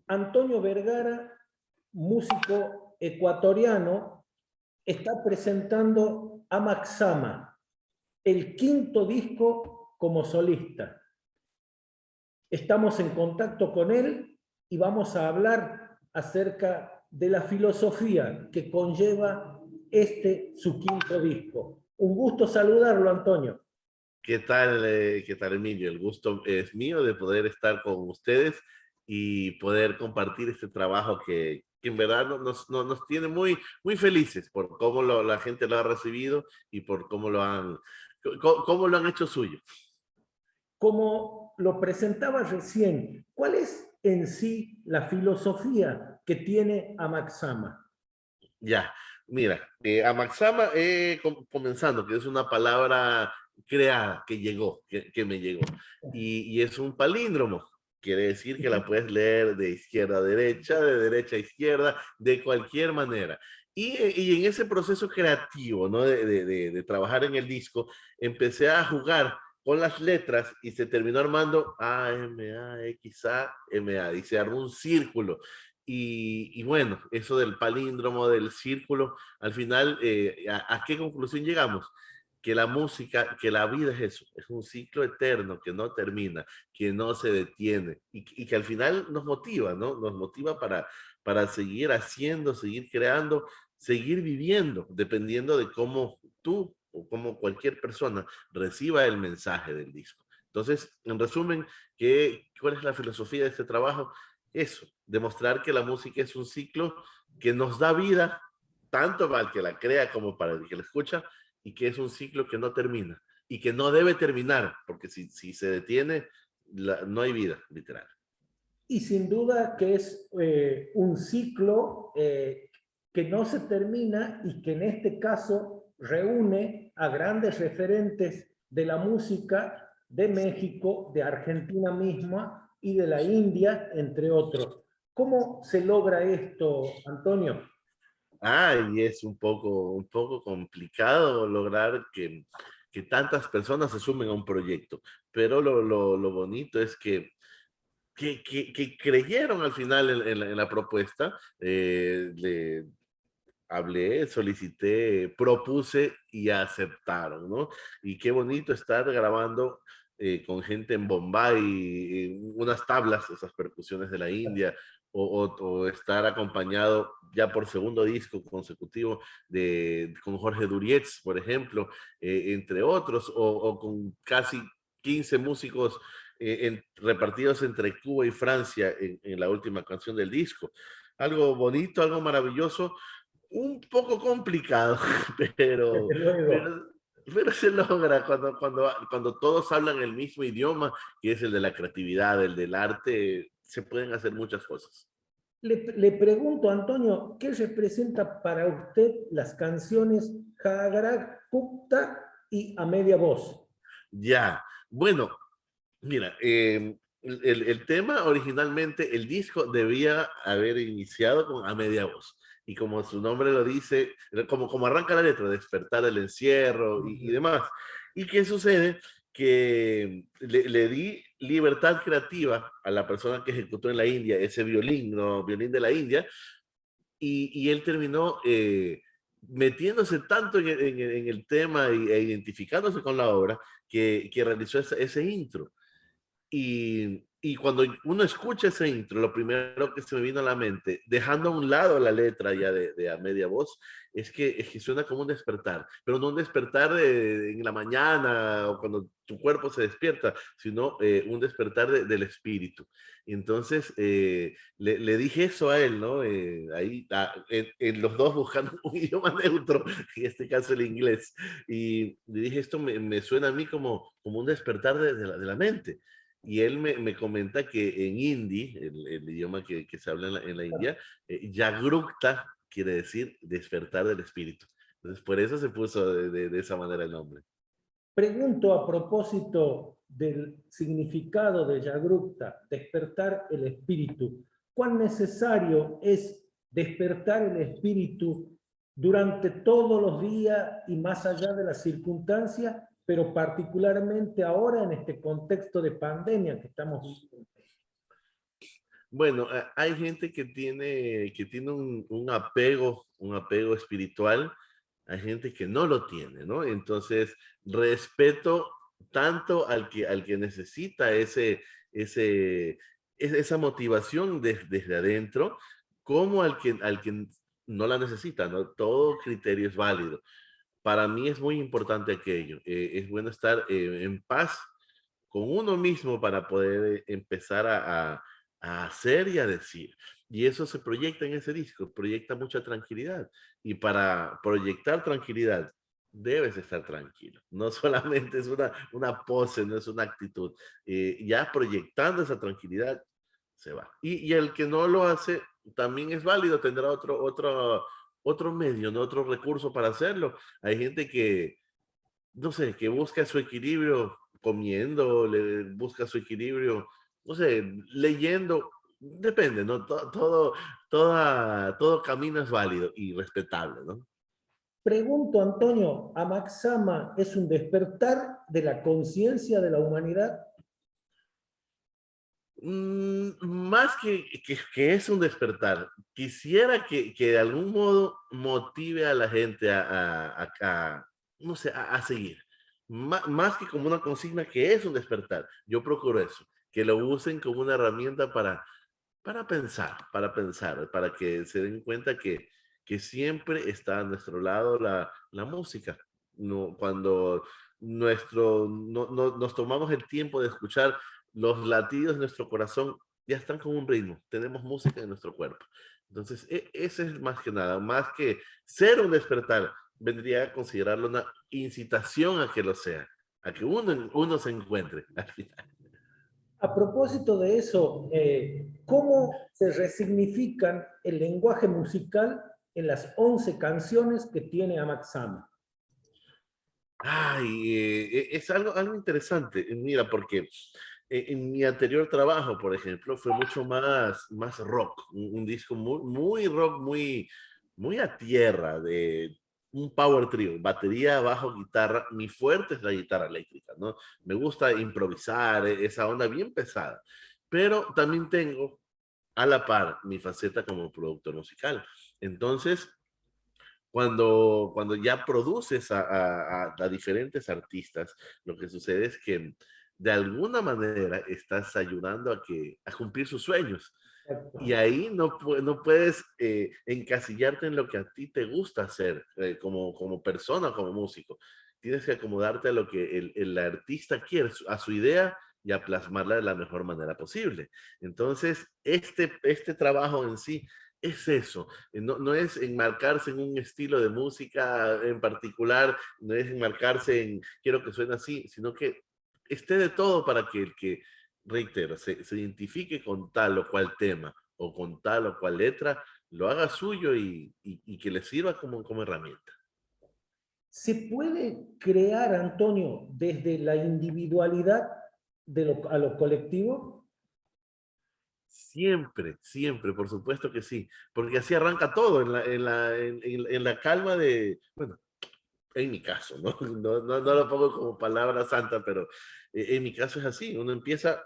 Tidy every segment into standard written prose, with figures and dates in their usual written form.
Antonio Vergara, músico ecuatoriano, está presentando Amaxama, el quinto disco como solista. Estamos en contacto con él y vamos a hablar acerca de la filosofía que conlleva su quinto disco. Un gusto saludarlo, Antonio. Qué tal, Emilio? El gusto es mío de poder estar con ustedes y poder compartir este trabajo que en verdad nos tiene muy felices por cómo la gente lo ha recibido y por cómo lo han hecho suyo. Como lo presentaba recién, ¿cuál es en sí la filosofía que tiene Amaxama? Ya, mira, Amaxama, comenzando, que es una palabra creada, que me llegó, y es un palíndromo. Quiere decir que la puedes leer de izquierda a derecha, de derecha a izquierda, de cualquier manera. Y en ese proceso creativo, ¿no? De trabajar en el disco, empecé a jugar con las letras y se terminó armando A-M-A-X-A-M-A, y se armó un círculo. Y bueno, eso del palíndromo, del círculo, al final, ¿a qué conclusión llegamos? Que la música, que la vida es eso, es un ciclo eterno que no termina, que no se detiene y que al final nos motiva, ¿no? Nos motiva para seguir haciendo, seguir creando, seguir viviendo, dependiendo de cómo tú o como cualquier persona reciba el mensaje del disco. Entonces, en resumen, ¿cuál es la filosofía de este trabajo? Eso, demostrar que la música es un ciclo que nos da vida, tanto para el que la crea como para el que la escucha, y que es un ciclo que no termina y que no debe terminar, porque si se detiene, no hay vida, literal. Y sin duda que es un ciclo que no se termina y que en este caso reúne a grandes referentes de la música de México, de Argentina misma y de la India, entre otros. ¿Cómo se logra esto, Antonio? Y es un poco complicado lograr que tantas personas se sumen a un proyecto, pero lo bonito es que creyeron al final en la propuesta, le hablé, solicité, propuse y aceptaron, ¿no? Y qué bonito estar grabando con gente en Bombay, unas tablas, esas percusiones de la India, o estar acompañado ya por segundo disco consecutivo con Jorge Durietz, por ejemplo, entre otros, o con casi 15 músicos repartidos entre Cuba y Francia en la última canción del disco. Algo bonito, algo maravilloso, un poco complicado, pero, Desde luego. pero, pero se logra cuando todos hablan el mismo idioma, que es el de la creatividad, el del arte, se pueden hacer muchas cosas. Le pregunto, Antonio, ¿qué representa para usted las canciones Jagrag Gupta y A Media Voz? Ya, bueno, mira, el tema originalmente, el disco debía haber iniciado con A Media Voz. Y como su nombre lo dice, como arranca la letra, despertar el encierro y demás. ¿Y qué sucede? Que le di libertad creativa a la persona que ejecutó en la India ese violín, ¿no? Violín de la India, y él terminó metiéndose tanto en el tema e identificándose con la obra que realizó ese intro. Y cuando uno escucha ese intro, lo primero que se me vino a la mente, dejando a un lado la letra ya de a media voz, es que suena como un despertar, pero no un despertar en la mañana o cuando tu cuerpo se despierta, sino un despertar del espíritu. Y entonces le dije eso a él, ¿no? Ahí, en los dos buscando un idioma neutro, en este caso el inglés. Y le dije, esto me suena a mí como un despertar de la mente. Y él me comenta que en hindi, el idioma que se habla en la India, Jagrukta quiere decir despertar del espíritu. Entonces, por eso se puso de esa manera el nombre. Pregunto a propósito del significado de Jagrupta, despertar el espíritu. ¿Cuán necesario es despertar el espíritu durante todos los días y más allá de las circunstancias, pero particularmente ahora en este contexto de pandemia que estamos viviendo? Bueno, hay gente que tiene un apego espiritual, hay gente que no lo tiene, ¿no? Entonces, respeto tanto al que necesita ese, esa motivación desde adentro, como al que no la necesita, ¿no? Todo criterio es válido. Para mí es muy importante aquello. Es bueno estar en paz con uno mismo para poder empezar a hacer y a decir. Y eso se proyecta en ese disco, proyecta mucha tranquilidad. Y para proyectar tranquilidad, debes estar tranquilo. No solamente es una pose, no es una actitud. Ya proyectando esa tranquilidad, se va. Y el que no lo hace también es válido, tendrá otro medio, ¿no? Otro recurso para hacerlo. Hay gente que, no sé, que busca su equilibrio comiendo, busca su equilibrio, no sé, leyendo, depende, ¿no? Todo camino es válido y respetable, ¿no? Pregunto, Antonio, ¿Amaxama es un despertar de la conciencia de la humanidad? Más que es un despertar, quisiera que de algún modo motive a la gente no sé, a seguir. Más que como una consigna que es un despertar. Yo procuro eso, que lo usen como una herramienta para pensar, para que se den cuenta que siempre está a nuestro lado la música. No, cuando nos tomamos el tiempo de escuchar los latidos de nuestro corazón, ya están con un ritmo, tenemos música en nuestro cuerpo. Entonces, ese es más que nada, más que ser un despertar, vendría a considerarlo una incitación a que lo sea, a que uno se encuentre al final. A propósito de eso, ¿cómo se resignifican el lenguaje musical en las 11 canciones que tiene Amaxama? Ay, es algo interesante. Mira, porque en mi anterior trabajo, por ejemplo, fue mucho más rock, un disco muy rock, muy a tierra, de un power trio, batería, bajo, guitarra. Mi fuerte es la guitarra eléctrica, ¿no? Me gusta improvisar, esa onda bien pesada. Pero también tengo a la par mi faceta como productor musical. Entonces, cuando ya produces a diferentes artistas, lo que sucede es que de alguna manera estás ayudando a cumplir sus sueños. Y ahí no puedes encasillarte en lo que a ti te gusta hacer como persona, como músico. Tienes que acomodarte a lo que el artista quiere, a su idea y a plasmarla de la mejor manera posible. Entonces, este trabajo en sí es eso, no es enmarcarse en un estilo de música en particular, no es enmarcarse en quiero que suene así, sino que esté de todo para que el que, reitero, se identifique con tal o cual tema o con tal o cual letra, lo haga suyo y que le sirva como herramienta. ¿Se puede crear, Antonio, desde la individualidad a lo colectivo? Siempre, siempre, por supuesto que sí, porque así arranca todo en la calma de, bueno, en mi caso, ¿no? No lo pongo como palabra santa, pero en mi caso es así. Uno empieza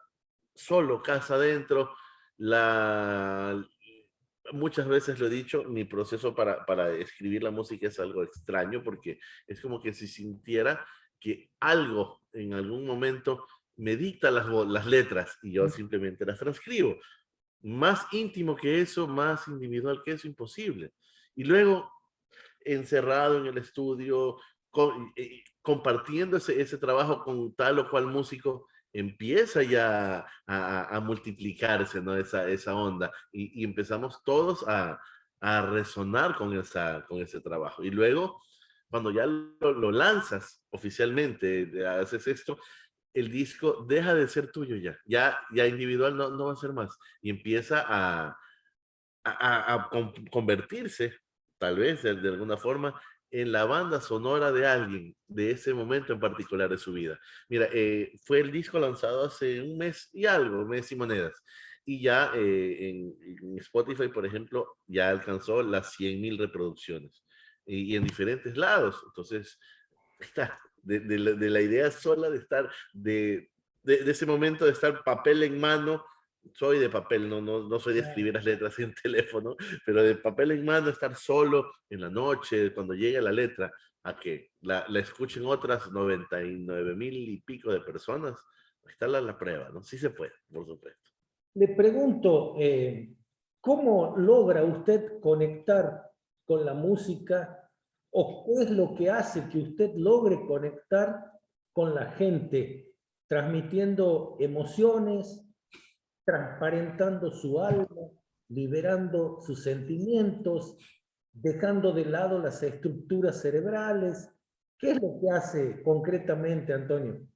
solo, casa adentro. La, muchas veces lo he dicho, mi proceso para escribir la música es algo extraño porque es como que si sintiera que algo en algún momento me dicta las letras y yo simplemente las transcribo. Más íntimo que eso, más individual que eso, imposible. Y luego encerrado en el estudio, compartiendo ese trabajo con tal o cual músico, empieza ya a multiplicarse, ¿no? Esa onda y empezamos todos a resonar con ese trabajo. Y luego, cuando ya lo lanzas oficialmente, haces esto, el disco deja de ser tuyo ya individual no va a ser más y empieza a convertirse, tal vez de alguna forma, en la banda sonora de alguien de ese momento en particular de su vida. Mira, fue el disco lanzado hace un mes y algo, un mes y monedas. Y ya en Spotify, por ejemplo, ya alcanzó las 100.000 reproducciones. Y en diferentes lados. Entonces, está, de la idea sola de estar, de ese momento de estar papel en mano soy de papel, no soy de escribir las letras en teléfono, pero de papel en mano, estar solo en la noche, cuando llegue la letra, a que la escuchen otras 99,000 y pico de personas, está la prueba, ¿no? Sí se puede, por supuesto. Le pregunto, ¿cómo logra usted conectar con la música o qué es lo que hace que usted logre conectar con la gente, transmitiendo emociones, transparentando su alma, liberando sus sentimientos, dejando de lado las estructuras cerebrales? ¿Qué es lo que hace concretamente, Antonio?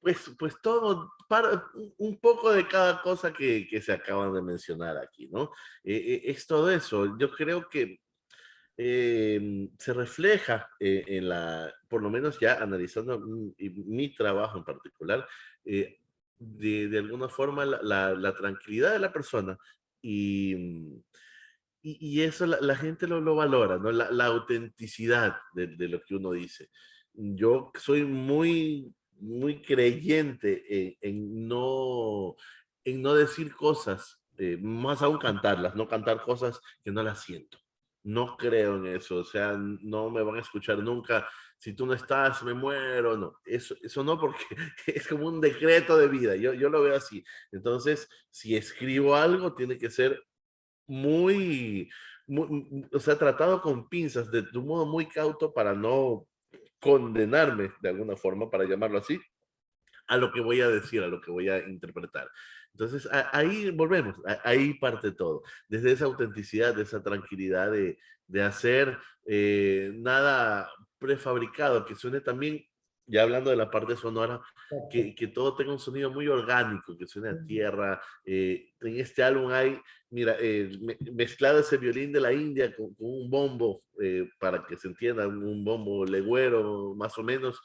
Pues todo, un poco de cada cosa que se acaban de mencionar aquí, ¿no? Es todo eso. Yo creo que se refleja en por lo menos ya analizando mi trabajo en particular, de alguna forma la tranquilidad de la persona y, y eso la gente lo valora, ¿no? La autenticidad de lo que uno dice. Yo soy muy creyente en no decir cosas, más aún cantarlas, no cantar cosas que no las siento. No creo en eso, o sea, no me van a escuchar nunca. Si tú no estás, me muero. No, eso no, porque es como un decreto de vida. Yo lo veo así. Entonces, si escribo algo, tiene que ser muy, o sea, tratado con pinzas, de un modo muy cauto para no condenarme de alguna forma, para llamarlo así, a lo que voy a decir, a lo que voy a interpretar. Entonces, ahí volvemos, ahí parte todo, desde esa autenticidad, de esa tranquilidad de hacer nada prefabricado, que suene también, ya hablando de la parte sonora, que todo tenga un sonido muy orgánico, que suene a tierra. En este álbum hay, mira, mezclado ese violín de la India con un bombo, para que se entienda, un bombo legüero, más o menos.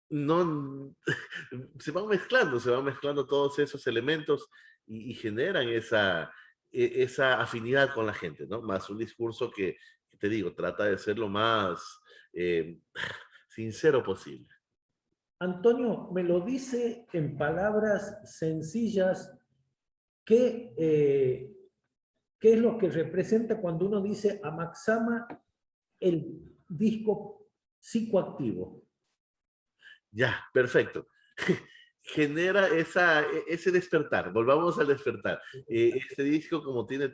No, se van mezclando todos esos elementos y generan esa afinidad con la gente, ¿no? Más un discurso que te digo, trata de ser lo más eh, sincero posible. Antonio, me lo dice en palabras sencillas, ¿qué, qué es lo que representa cuando uno dice Amaxama, el disco psicoactivo? Ya, perfecto. Genera ese despertar, volvamos al despertar. Este disco como tiene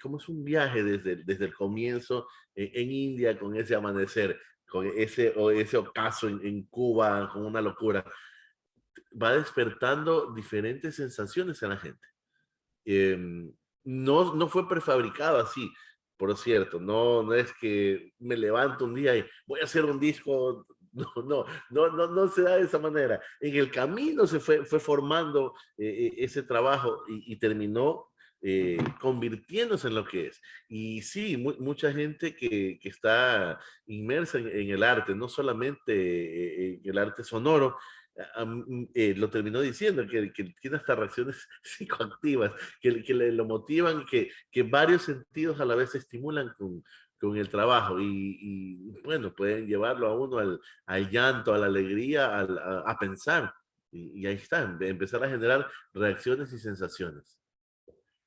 como es un viaje desde el comienzo en India con ese amanecer, con ese ocaso en Cuba, con una locura, va despertando diferentes sensaciones en la gente. No fue prefabricado así, por cierto, no es que me levanto un día y voy a hacer un disco. No se da de esa manera. En el camino fue formando ese trabajo y terminó convirtiéndose en lo que es. Y sí, mucha gente que está inmersa en el arte, no solamente en el arte sonoro, lo terminó diciendo, que tiene hasta reacciones psicoactivas, que lo motivan, que varios sentidos a la vez se estimulan con el trabajo y, bueno, pueden llevarlo a uno al llanto, a la alegría, a pensar. Y ahí está, empezar a generar reacciones y sensaciones.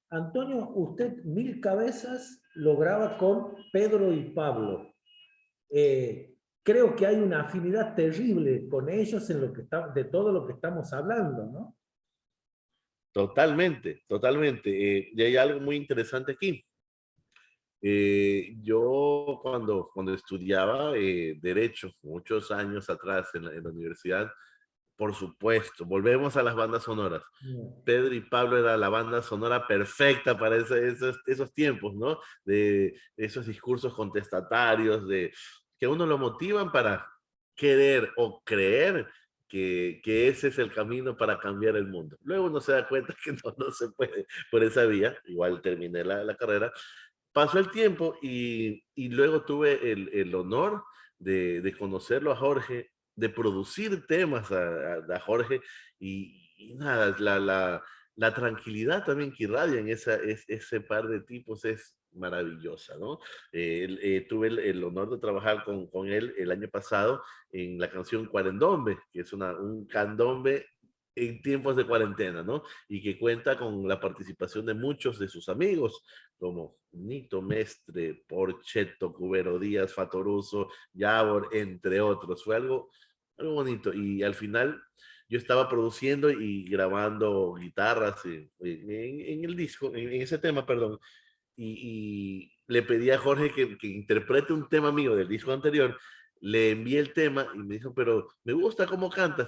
Antonio, usted Mil Cabezas lo graba con Pedro y Pablo. Creo que hay una afinidad terrible con ellos en lo que está, de todo lo que estamos hablando, ¿no? Totalmente, totalmente. Y hay algo muy interesante aquí. Yo cuando estudiaba Derecho, muchos años atrás en la universidad, por supuesto, volvemos a las bandas sonoras. No. Pedro y Pablo era la banda sonora perfecta para esos tiempos, ¿no? De esos discursos contestatarios, que a uno lo motivan para querer o creer que ese es el camino para cambiar el mundo. Luego uno se da cuenta que no se puede por esa vía, igual terminé la carrera. Pasó el tiempo y luego tuve el honor de conocerlo a Jorge, de producir temas a Jorge y nada, la tranquilidad también que irradia en ese par de tipos es maravillosa, ¿no? Tuve el honor de trabajar con él el año pasado en la canción Cuarendombe, que es un candombe en tiempos de cuarentena, ¿no? Y que cuenta con la participación de muchos de sus amigos, como Nito Mestre, Porchetto, Cubero Díaz, Fatoruso, Yavor, entre otros. Fue algo bonito. Y al final yo estaba produciendo y grabando guitarras en el disco, en ese tema, perdón, y le pedí a Jorge que interprete un tema mío del disco anterior. Le envié el tema y me dijo, pero me gusta cómo cantas,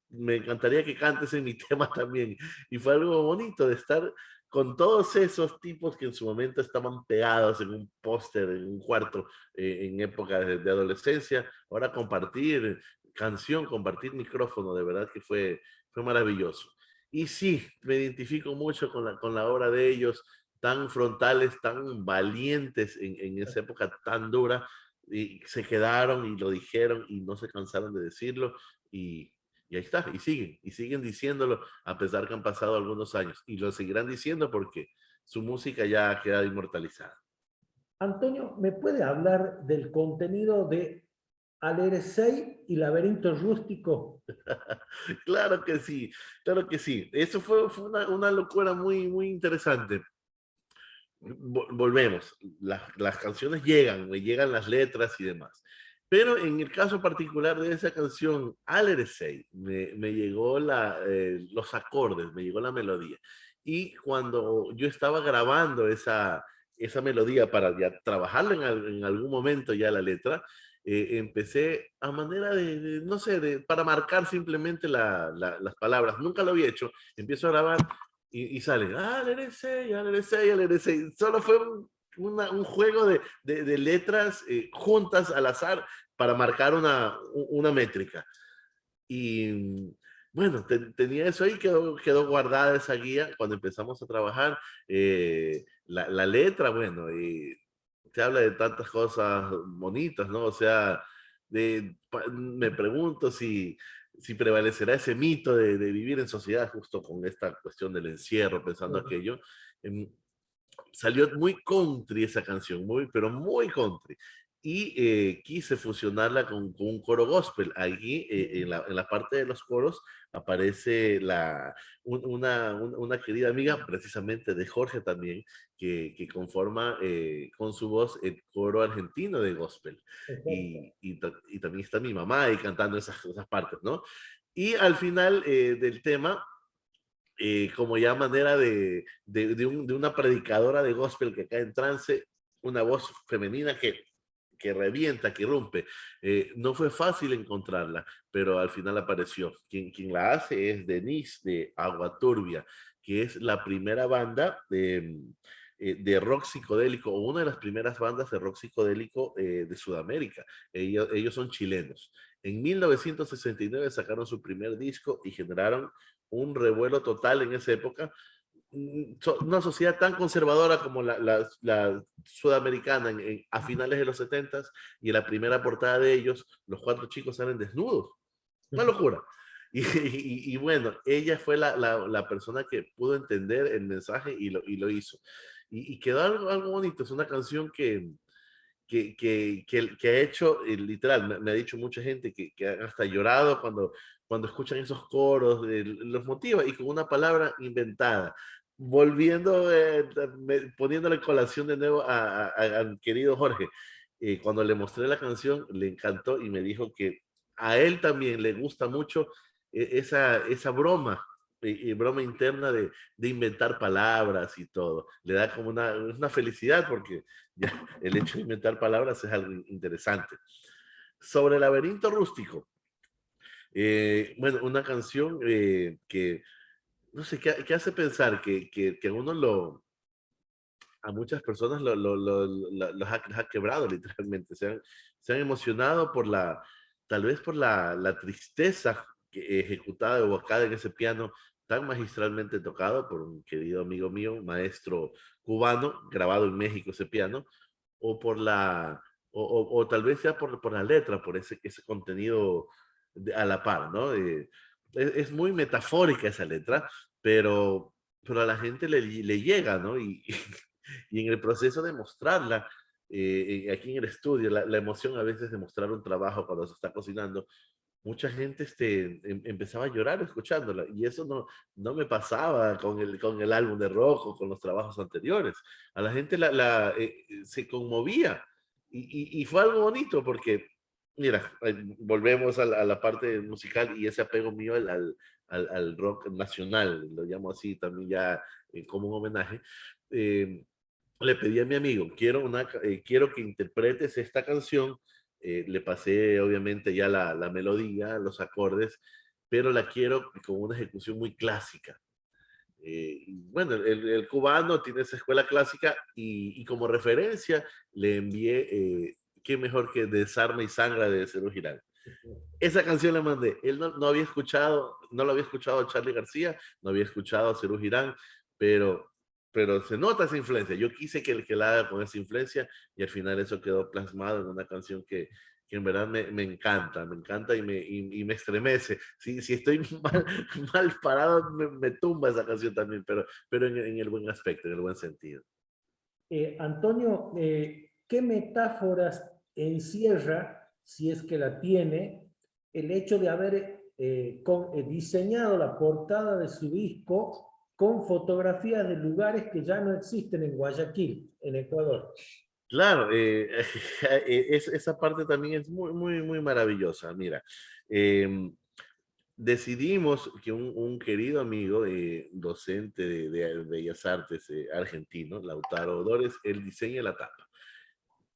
me encantaría que cantes en mi tema también. Y fue algo bonito de estar con todos esos tipos que en su momento estaban pegados en un póster, en un cuarto, en época de adolescencia. Ahora compartir canción, compartir micrófono, de verdad que fue maravilloso. Y sí, me identifico mucho con la obra de ellos, tan frontales, tan valientes en esa época tan dura, y se quedaron y lo dijeron y no se cansaron de decirlo, y ahí está, y siguen diciéndolo a pesar que han pasado algunos años, y lo seguirán diciendo porque su música ya ha quedado inmortalizada. Antonio, ¿me puede hablar del contenido de Alercey y Laberinto Rústico? Claro que sí. Eso fue una locura muy, muy interesante. Volvemos, las canciones llegan, me llegan las letras y demás. Pero en el caso particular de esa canción, Alercey, me llegó los acordes, me llegó la melodía. Y cuando yo estaba grabando esa melodía para ya trabajarla en algún momento ya la letra, empecé a manera no sé, para marcar simplemente las palabras. Nunca lo había hecho. Empiezo a grabar y sale, LRC, LRC, LRC. Solo fue un juego de letras juntas al azar para marcar una métrica. Y bueno, tenía eso ahí, quedó guardada esa guía cuando empezamos a trabajar. La letra, bueno, se habla de tantas cosas bonitas, ¿no? O sea, me pregunto si prevalecerá ese mito de vivir en sociedad justo con esta cuestión del encierro, pensando aquello. Em, Salió muy country esa canción, pero muy country. Y quise fusionarla con un coro gospel. Allí, en la parte de los coros, aparece una querida amiga, precisamente de Jorge también, que conforma con su voz el coro argentino de gospel. Y también está mi mamá ahí cantando esas partes, ¿no? Y al final del tema, como ya manera de una predicadora de gospel que cae en trance, una voz femenina que revienta, que irrumpe. No fue fácil encontrarla, pero al final apareció. Quien la hace es Denise de Agua Turbia, que es la primera banda de rock psicodélico, o una de las primeras bandas de rock psicodélico de Sudamérica. Ellos son chilenos. En 1969 sacaron su primer disco y generaron un revuelo total en esa época. Una sociedad tan conservadora como la sudamericana a finales de los 70 y en la primera portada de ellos, los cuatro chicos salen desnudos. Una locura. Y bueno, ella fue la persona que pudo entender el mensaje y lo hizo. Y quedó algo bonito. Es una canción que ha hecho, literal, me ha dicho mucha gente que ha hasta llorado cuando escuchan esos coros, los motiva y con una palabra inventada. Volviendo, poniéndole colación de nuevo al querido Jorge, cuando le mostré la canción, le encantó y me dijo que a él también le gusta mucho esa broma, broma interna de inventar palabras y todo. Le da como una felicidad porque ya el hecho de inventar palabras es algo interesante. Sobre el laberinto rústico, bueno, una canción que, no sé, que hace pensar que a muchas personas los ha quebrado literalmente, se han emocionado tal vez por la tristeza ejecutada, evocada en ese piano tan magistralmente tocado por un querido amigo mío, maestro cubano, grabado en México ese piano, o por o tal vez sea por la letra, por ese contenido a la par, ¿no? Es muy metafórica esa letra, pero a la gente le llega, ¿no? Y en el proceso de mostrarla, aquí en el estudio, la emoción a veces de mostrar un trabajo cuando se está cocinando, mucha gente empezaba a llorar escuchándola y eso no me pasaba con el álbum de Rojo, con los trabajos anteriores. A la gente se conmovía y fue algo bonito porque, mira, volvemos a la parte musical y ese apego mío al rock nacional, lo llamo así también ya como un homenaje. eh, Le pedí a mi amigo, quiero que interpretes esta canción. Le pasé obviamente ya la melodía, los acordes, pero la quiero con una ejecución muy clásica. Y bueno, el cubano tiene esa escuela clásica y como referencia le envié, qué mejor que Desarma y Sangra de Serú Girán. Esa canción le mandé. Él no había escuchado, no lo había escuchado a Charly García, no había escuchado a Serú Girán, pero, pero se nota esa influencia. Yo quise que la haga con esa influencia y al final eso quedó plasmado en una canción que en verdad me encanta y me estremece. Si estoy mal parado, me tumba esa canción también, pero en el buen aspecto, en el buen sentido. Antonio, ¿qué metáforas encierra, si es que la tiene, el hecho de haber diseñado la portada de su disco con fotografías de lugares que ya no existen en Guayaquil, en Ecuador? Claro, esa parte también es muy maravillosa. Mira, em, decidimos que un querido amigo, docente de Bellas Artes argentino, Lautaro Dores, él diseña la tapa.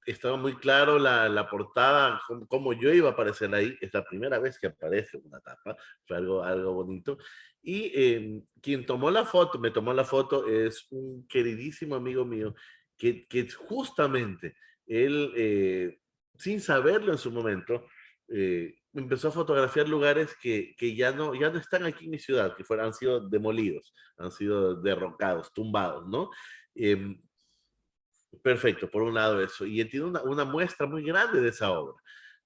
Estaba muy claro la portada, cómo yo iba a aparecer ahí. Es la primera vez que aparece una tapa, fue algo bonito. Y quien tomó la foto, me tomó la foto, es un queridísimo amigo mío que justamente él, sin saberlo en su momento, empezó a fotografiar lugares que ya no están aquí en mi ciudad, han sido demolidos, han sido derrocados, tumbados, ¿no? Eh, Perfecto, por un lado eso. Y él tiene una muestra muy grande de esa obra.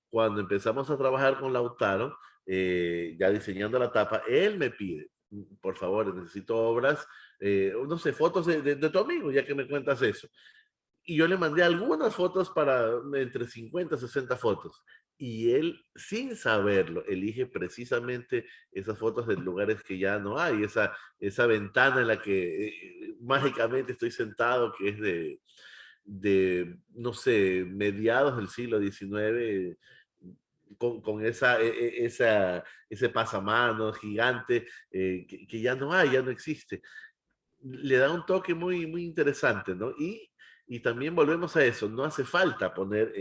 Cuando empezamos a trabajar con Lautaro, ya diseñando la tapa, él me pide, por favor, necesito obras, no sé, fotos de tu amigo, ya que me cuentas eso. Y yo le mandé algunas fotos para entre 50 y 60 fotos. Y él, sin saberlo, elige precisamente esas fotos de lugares que ya no hay, esa ventana en la que mágicamente estoy sentado, que es no sé, mediados del siglo XIX, con ese pasamanos gigante que ya no hay, ya no existe. Le da un toque muy interesante, ¿no? Y también volvemos a eso, no hace falta poner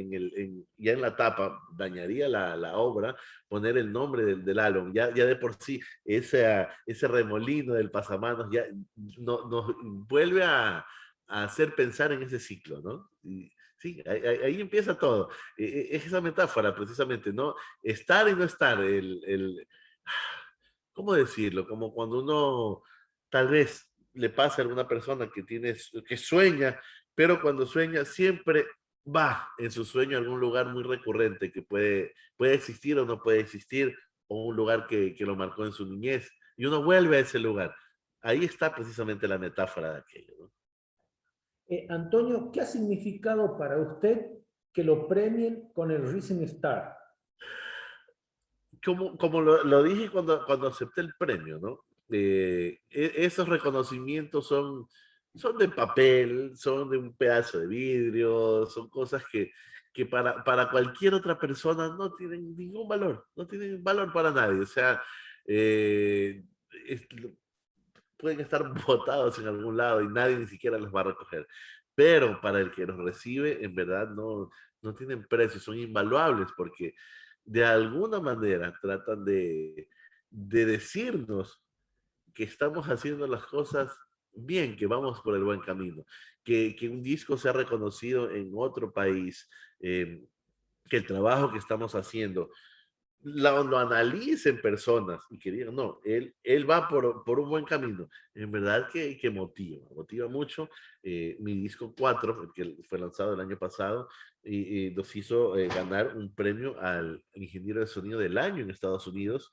ya en la tapa, dañaría la obra, poner el nombre del álbum, ya de por sí, ese remolino del pasamanos ya nos vuelve a hacer pensar en ese ciclo, ¿no? Y, sí, ahí empieza todo. Es esa metáfora, precisamente, ¿no? Estar y no estar, ¿cómo decirlo? Como cuando uno tal vez le pasa a alguna persona que sueña, pero cuando sueña siempre va en su sueño a algún lugar muy recurrente que puede existir o no puede existir, o un lugar que lo marcó en su niñez, y uno vuelve a ese lugar. Ahí está precisamente la metáfora de aquello, ¿no? Antonio, ¿qué ha significado para usted que lo premien con el Rising Star? Como lo dije cuando acepté el premio, ¿no? Esos reconocimientos son de papel, son de un pedazo de vidrio, son cosas que para cualquier otra persona no tienen ningún valor, no tienen valor para nadie. O sea, eh, es- pueden estar botados en algún lado y nadie ni siquiera los va a recoger. Pero para el que los recibe, en verdad no tienen precio, son invaluables porque de alguna manera tratan de decirnos que estamos haciendo las cosas bien, que vamos por el buen camino, que un disco sea reconocido en otro país, que el trabajo que estamos haciendo lo analicen personas y que digan, no, él va por un buen camino. En verdad que motiva mucho. Mi disco 4 el que fue lanzado el año pasado, y nos hizo ganar un premio al ingeniero de sonido del año en Estados Unidos.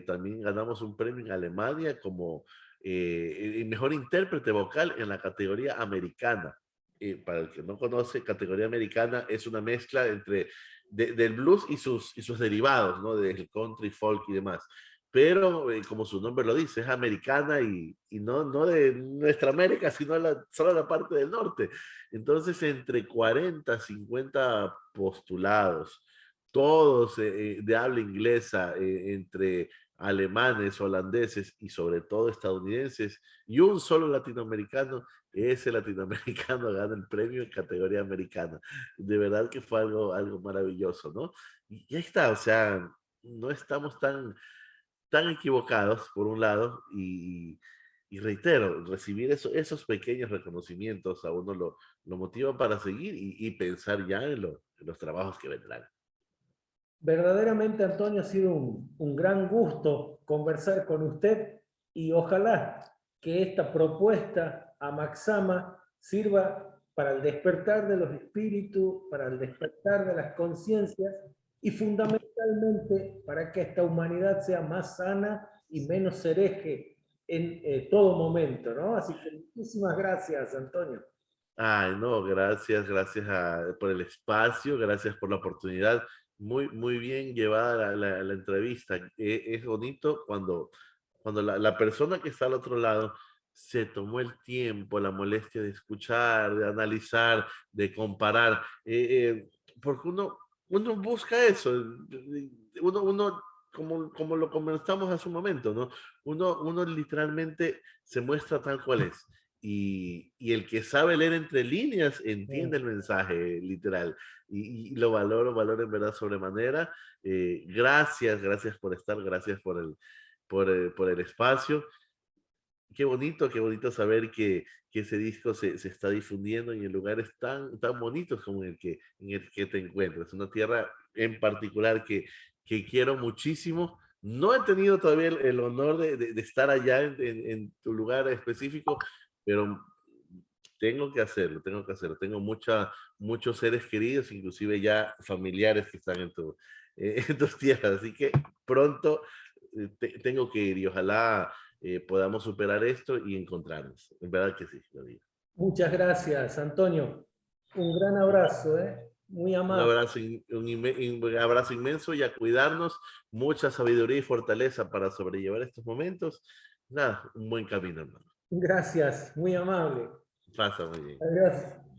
También ganamos un premio en Alemania como el mejor intérprete vocal en la categoría americana. para el que no conoce, categoría americana es una mezcla entre del blues y sus derivados, ¿no? Del country, folk y demás. Pero, como su nombre lo dice, es americana y no, no de nuestra América, sino solo la parte del norte. Entonces, entre 40, 50 postulados, todos de habla inglesa, entre alemanes, holandeses y sobre todo estadounidenses, y un solo latinoamericano, ese latinoamericano gana el premio en categoría americana. De verdad que fue algo maravilloso, ¿no? Y ahí está, o sea, no estamos tan equivocados, por un lado, y reitero, recibir esos pequeños reconocimientos a uno lo motiva para seguir y pensar ya en los trabajos que vendrán. Verdaderamente, Antonio, ha sido un gran gusto conversar con usted y ojalá que esta propuesta a Maxama sirva para el despertar de los espíritus, para el despertar de las conciencias y fundamentalmente para que esta humanidad sea más sana y menos hereje en todo momento, ¿no? Así que muchísimas gracias, Antonio. Ay, no, gracias, por el espacio, gracias por la oportunidad. Muy bien llevada la entrevista. Es bonito cuando la persona que está al otro lado se tomó el tiempo, la molestia de escuchar, de analizar, de comparar. Porque uno busca eso. Uno como lo comentamos hace un momento, ¿no? Uno literalmente se muestra tal cual es. Y el que sabe leer entre líneas entiende el mensaje literal y lo valoro en verdad sobremanera. Gracias por estar, gracias por el espacio. Qué bonito saber que ese disco se está difundiendo y en lugares tan bonitos como en el que te encuentras. Una tierra en particular que quiero muchísimo. No he tenido todavía el honor de estar allá en tu lugar específico, pero tengo que hacerlo. Tengo muchos seres queridos, inclusive ya familiares que están en tus tierras. Así que pronto tengo que ir y ojalá podamos superar esto y encontrarnos. En verdad que sí, lo digo. Muchas gracias, Antonio. Un gran abrazo, ¿eh? Muy amable. Un abrazo inmenso y a cuidarnos. Mucha sabiduría y fortaleza para sobrellevar estos momentos. Nada, un buen camino, hermano. Gracias, muy amable. Pasa muy bien. Adiós.